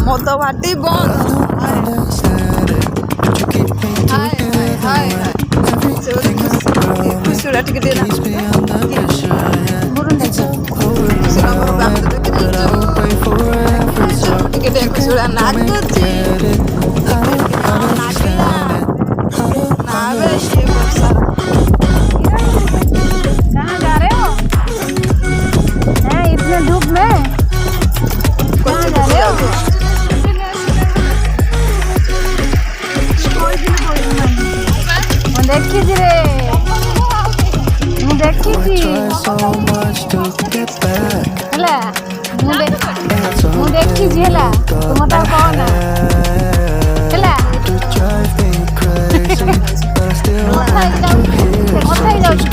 मद भाटी बंद खुशुरा टिके खुशुरा नाचुची कहाँ जा रहे हो? हैं इतने धूप में कहाँ जा रहे हो? ମୁଁ ଦେଖିଛି ରେ ମୁଁ ଦେଖିଛି ହେଲା ମୁଁ ଦେଖିଛି ହେଲା ତୁ ମତେ ଆଉ କହନା ହେଲା କଥା ହେଇଯାଉଛି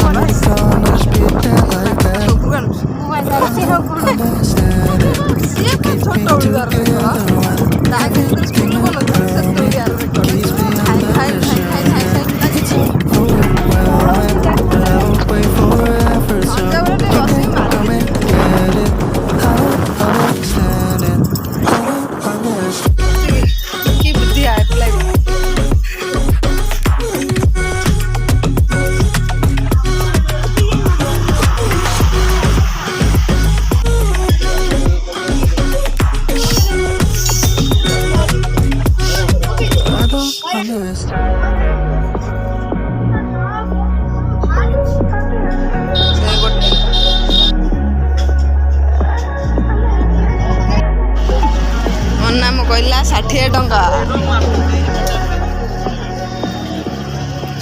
नाम कहला 60 टंका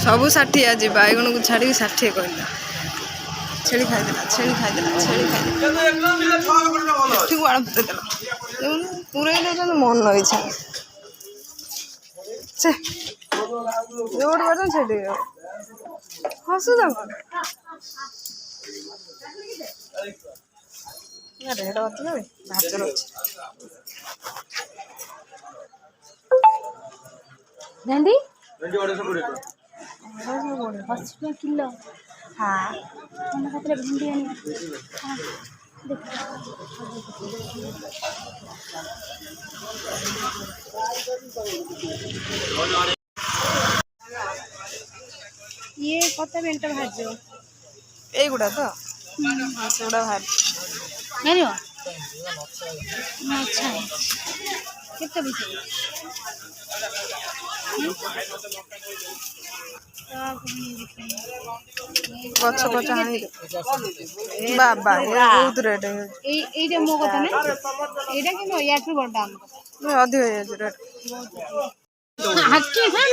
सब 60 आज बैगण को छाड़ी 60 कहला छेड़ी खाईदेला पूरे मन इच्छा से जोड़ बटन छेड़ी हसु रेट अच्छे भाचर अच्छे भेंडी 220 किलो हाँ मन खातिर भेंडी आनी ये कत मिनट भाज एगुड़ा तो सेगुड़ा भाज नहीं अच्छा है कितने भी गछ गछ हाणी बाबा बहुत रेट है एटा मो कथा ना एटा कि याठू बड़ा अधिक हो जाए रेट हाकी हां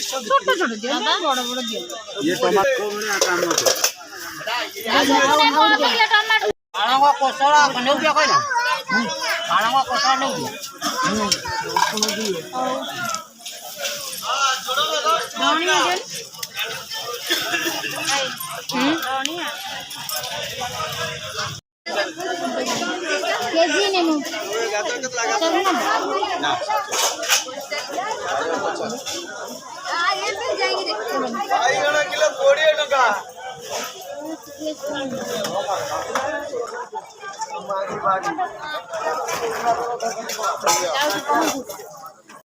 छोटा छोटा दियो बड़ा बड़ा दियो ये टमाटर को बड़ा काम हो आणवा कोसळा कने उपिया कहला आणवा कोसळा ने धनिया देन धनिया केजी नेनु ना ये पे जाएंगे बाईगण किलो 20 टका मागी